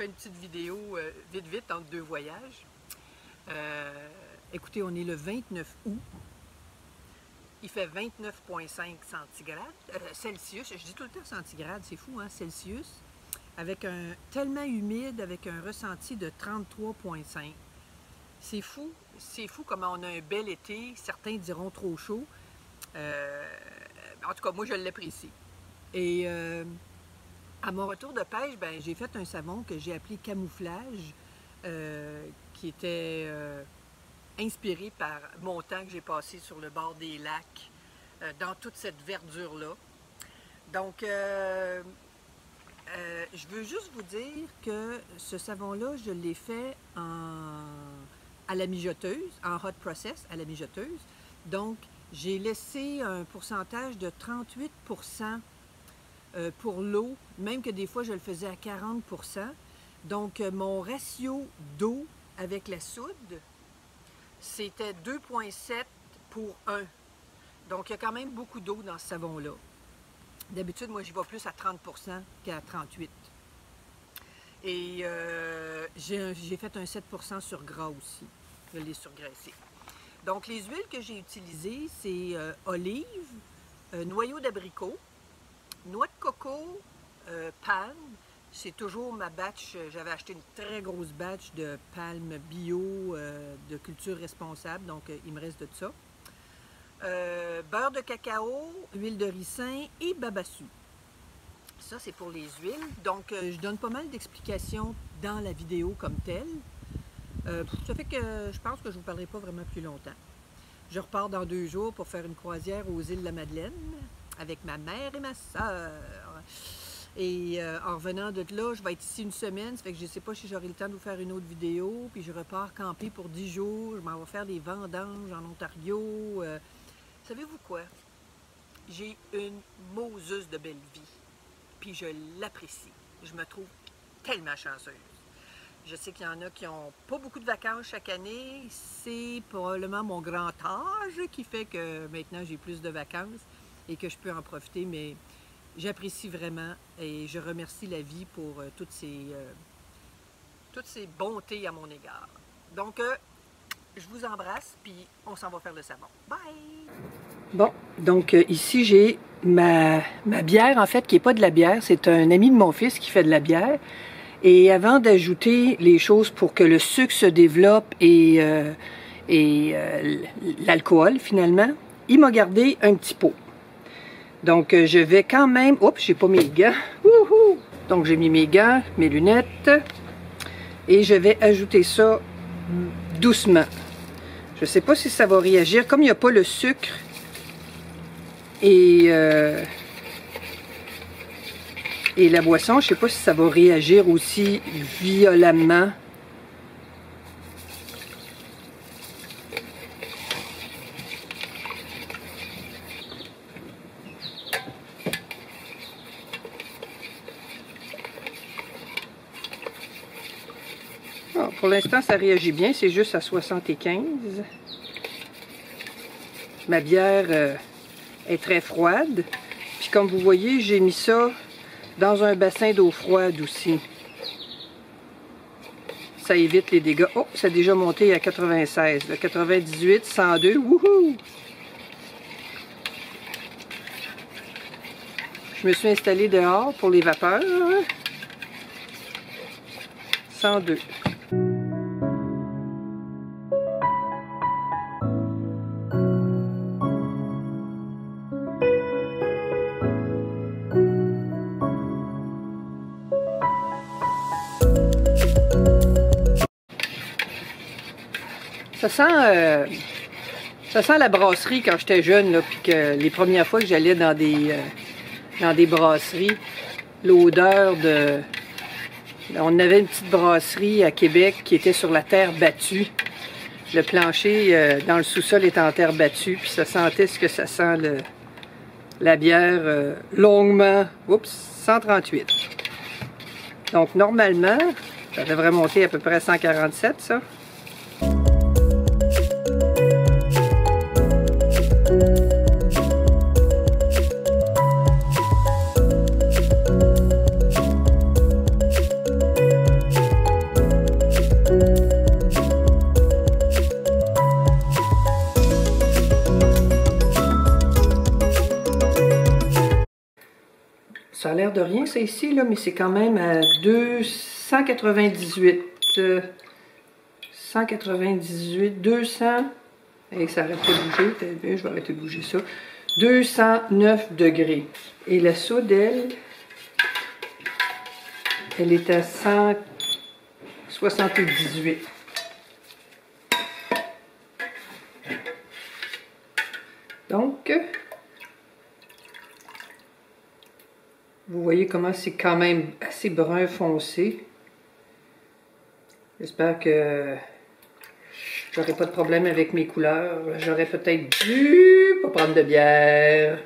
fais une petite vidéo vite entre deux voyages. Écoutez, on est le 29 août. Il fait 29,5 Celsius. Je dis tout le temps centigrades, c'est fou, hein, Celsius. Avec tellement humide, avec un ressenti de 33,5. C'est fou comment on a un bel été. Certains diront trop chaud. En tout cas, moi, je l'apprécie. Et à mon retour de pêche, ben, j'ai fait un savon que j'ai appelé Camouflage, qui était inspiré par mon temps que j'ai passé sur le bord des lacs, dans toute cette verdure-là. Donc, je veux juste vous dire que ce savon-là, je l'ai fait à la mijoteuse, en hot process, à la mijoteuse. Donc, j'ai laissé un pourcentage de 38% pour l'eau, même que des fois, je le faisais à 40%. Donc, mon ratio d'eau avec la soude, c'était 2,7 pour 1. Donc, il y a quand même beaucoup d'eau dans ce savon-là. D'habitude, moi, j'y vais plus à 30% qu'à 38%. Et j'ai fait un 7% sur gras aussi. Je l'ai surgraissé. Donc, les huiles que j'ai utilisées, c'est olive, noyau d'abricot, noix de coco, palme. C'est toujours ma batch. J'avais acheté une très grosse batch de palme bio de culture responsable, donc il me reste de ça. Beurre de cacao, huile de ricin et babassu. Ça, c'est pour les huiles. Donc, je donne pas mal d'explications dans la vidéo comme telle. Ça fait que je pense que je ne vous parlerai pas vraiment plus longtemps. Je repars dans 2 jours pour faire une croisière aux îles de la Madeleine avec ma mère et ma soeur. Et en revenant de là, je vais être ici une semaine. Ça fait que je ne sais pas si j'aurai le temps de vous faire une autre vidéo. Puis je repars camper pour 10 jours. Je m'en vais faire des vendanges en Ontario. Savez-vous quoi? J'ai une moseuse de belle vie. Puis je l'apprécie. Je me trouve tellement chanceuse. Je sais qu'il y en a qui n'ont pas beaucoup de vacances chaque année. C'est probablement mon grand âge qui fait que maintenant j'ai plus de vacances et que je peux en profiter. Mais j'apprécie vraiment et je remercie la vie pour toutes ces bontés à mon égard. Donc, je vous embrasse, puis on s'en va faire le savon. Bye! Bon, donc ici j'ai ma bière, en fait, qui n'est pas de la bière. C'est un ami de mon fils qui fait de la bière. Et avant d'ajouter les choses pour que le sucre se développe et l'alcool, finalement, il m'a gardé un petit pot. Donc, je vais quand même... Oups, j'ai pas mes gants. Wouhou! Donc, j'ai mis mes gants, mes lunettes. Et je vais ajouter ça doucement. Je ne sais pas si ça va réagir. Comme il n'y a pas le sucre et la boisson, je ne sais pas si ça va réagir aussi violemment. Bon, pour l'instant, ça réagit bien. C'est juste à 75. Ma bière est très froide. Puis comme vous voyez, j'ai mis ça dans un bassin d'eau froide aussi. Ça évite les dégâts. Oh, ça a déjà monté à 96. Là, 98, 102. Wouhou! Je me suis installée dehors pour les vapeurs. 102. Ça sent la brasserie quand j'étais jeune, là, puis que les premières fois que j'allais dans des brasseries, l'odeur de... On avait une petite brasserie à Québec qui était sur la terre battue. Le plancher dans le sous-sol est en terre battue, puis ça sentait ce que ça sent la bière longuement. Oups, 138. Donc normalement, ça devrait monter à peu près à 147, ça. Ça a l'air de rien, ça ici, là, mais c'est quand même à 298. 198, 200. Et ça arrête de bouger. Je vais arrêter de bouger ça. 209 degrés. Et la soude, elle est à 178. Donc, vous voyez comment c'est quand même assez brun foncé. J'espère que j'aurai pas de problème avec mes couleurs. J'aurais peut-être dû pas prendre de bière.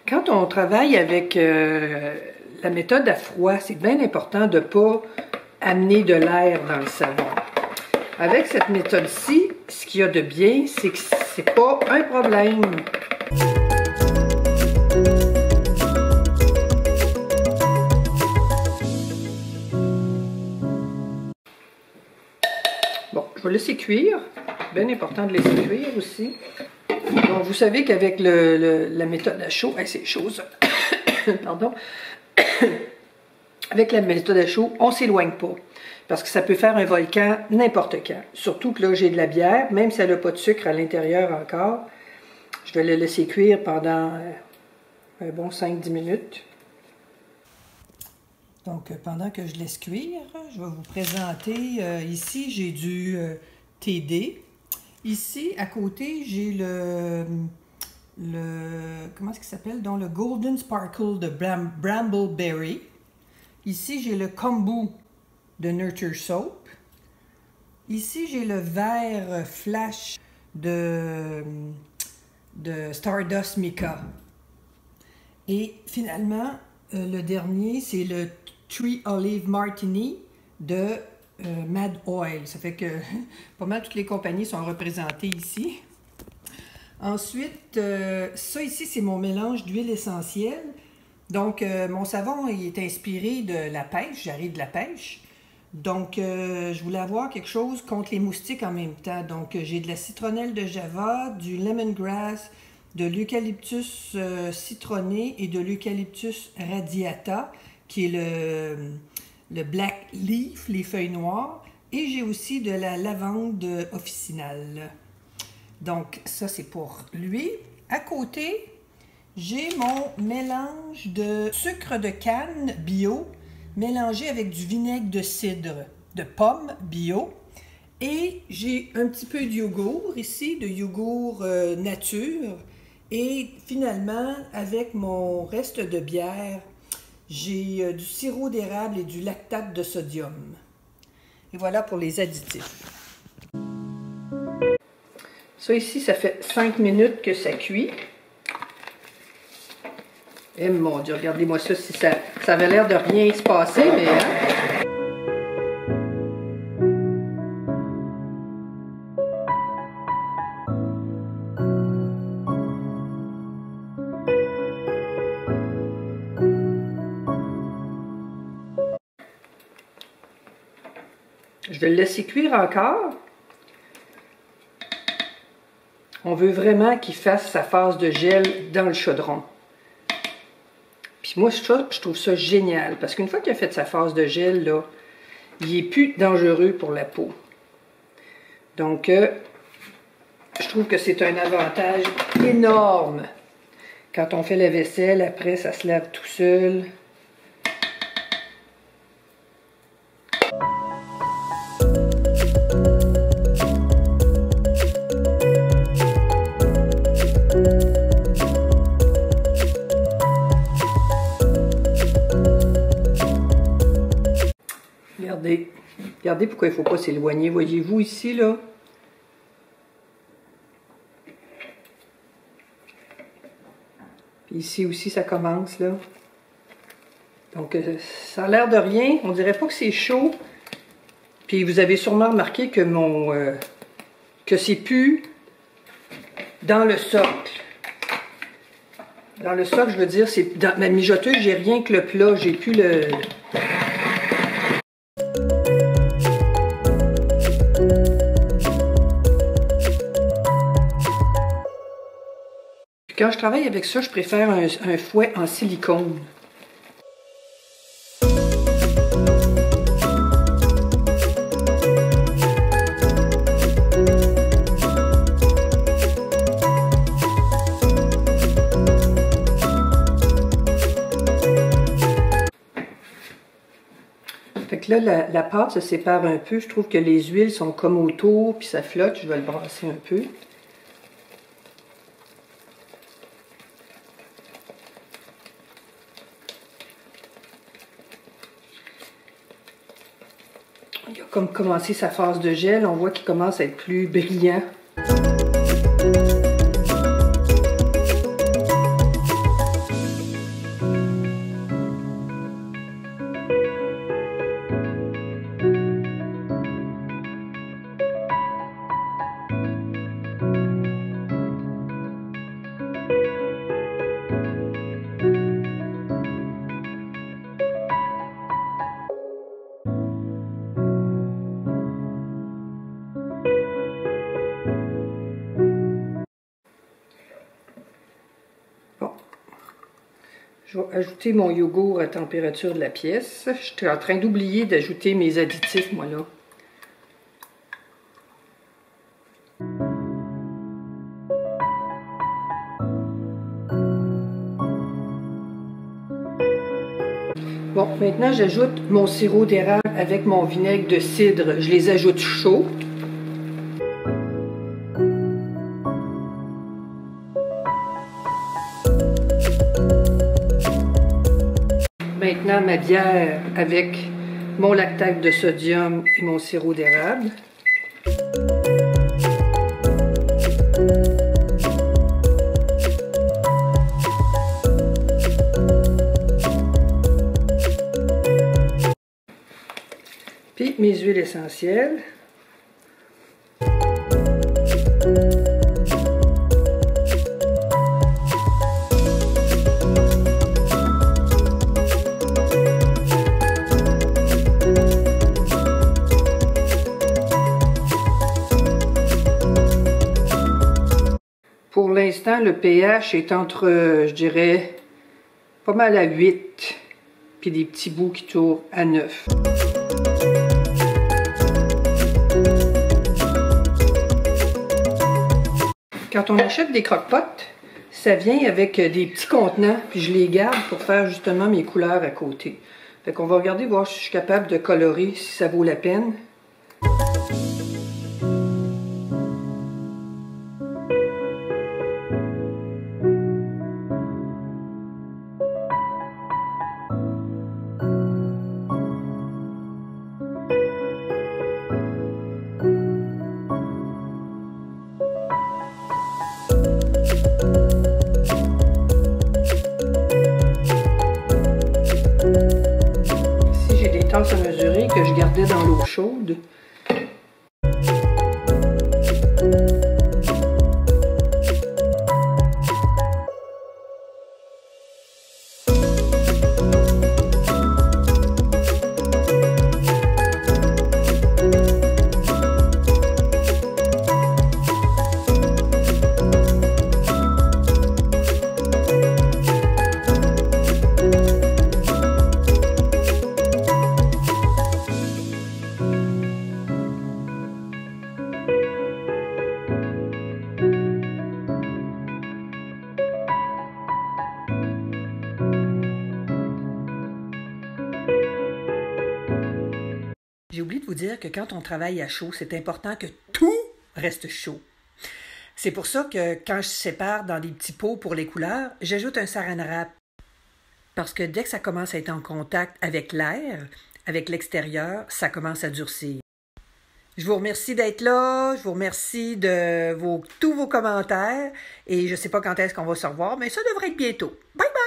Quand on travaille avec la méthode à froid, c'est bien important de ne pas amener de l'air dans le savon. Avec cette méthode-ci, ce qu'il y a de bien, c'est que c'est pas un problème. Bon, je vais laisser cuire. C'est bien important de laisser cuire aussi. Donc, vous savez qu'avec la méthode à chaud, c'est chaud ça. Pardon. Avec la méthode à chaud, on ne s'éloigne pas. Parce que ça peut faire un volcan n'importe quand. Surtout que là, j'ai de la bière, même si elle n'a pas de sucre à l'intérieur encore. Je vais la laisser cuire pendant un bon 5-10 minutes. Donc, pendant que je laisse cuire, je vais vous présenter. Ici, j'ai du TD. Ici, à côté, j'ai le comment est-ce qu'il s'appelle? Donc, le Golden Sparkle de Brambleberry. Ici, j'ai le Kombu de Nurture Soap. Ici, j'ai le vert flash de Stardust Mica. Et finalement, le dernier, c'est le Tree Olive Martini de Mad Oil. Ça fait que pas mal toutes les compagnies sont représentées ici. Ensuite, ça ici, c'est mon mélange d'huile essentielle. Donc, mon savon il est inspiré de la pêche. J'arrive de la pêche. Donc, je voulais avoir quelque chose contre les moustiques en même temps. Donc, j'ai de la citronnelle de Java, du lemongrass, de l'eucalyptus citronné et de l'eucalyptus radiata, qui est le black leaf, les feuilles noires. Et j'ai aussi de la lavande officinale. Donc, ça, c'est pour lui. À côté, j'ai mon mélange de sucre de canne bio mélangé avec du vinaigre de cidre de pomme bio. Et j'ai un petit peu de yogourt ici, de yogourt nature. Et finalement, avec mon reste de bière, j'ai du sirop d'érable et du lactate de sodium. Et voilà pour les additifs. Ça ici, ça fait 5 minutes que ça cuit. Eh mon Dieu, regardez-moi ça, si ça avait l'air de rien se passer, mais hein? Je vais le laisser cuire encore. On veut vraiment qu'il fasse sa phase de gel dans le chaudron. Puis moi, je trouve ça génial, parce qu'une fois qu'il a fait sa phase de gel, là, il n'est plus dangereux pour la peau. Donc, je trouve que c'est un avantage énorme. Quand on fait la vaisselle, après, ça se lave tout seul. Regardez pourquoi il ne faut pas s'éloigner. Voyez-vous ici, là? Puis ici aussi, ça commence, là. Donc, ça a l'air de rien. On dirait pas que c'est chaud. Puis vous avez sûrement remarqué que que c'est plus dans le socle. Dans le socle, je veux dire, c'est dans ma mijoteuse, j'ai rien que le plat. J'ai plus le... quand je travaille avec ça, je préfère un fouet en silicone. Fait que là, la pâte se sépare un peu. Je trouve que les huiles sont comme autour, puis ça flotte. Je vais le brasser un peu. Il a comme commencé sa phase de gel. On voit qu'il commence à être plus brillant. Je vais ajouter mon yogourt à température de la pièce. J'étais en train d'oublier d'ajouter mes additifs, moi, là. Bon, maintenant, j'ajoute mon sirop d'érable avec mon vinaigre de cidre. Je les ajoute chauds. Maintenant, ma bière avec mon lactate de sodium et mon sirop d'érable. Puis mes huiles essentielles. Pour l'instant, le pH est entre, je dirais, pas mal à 8, puis des petits bouts qui tournent à 9. Quand on achète des croque-potes, ça vient avec des petits contenants, puis je les garde pour faire justement mes couleurs à côté. Fait qu'on va regarder, voir si je suis capable de colorer, si ça vaut la peine. À mesurer que je gardais dans l'eau chaude. J'ai oublié de vous dire que quand on travaille à chaud, c'est important que tout reste chaud. C'est pour ça que quand je sépare dans des petits pots pour les couleurs, j'ajoute un saran wrap. Parce que dès que ça commence à être en contact avec l'air, avec l'extérieur, ça commence à durcir. Je vous remercie d'être là, je vous remercie de tous vos commentaires et je ne sais pas quand est-ce qu'on va se revoir, mais ça devrait être bientôt. Bye bye!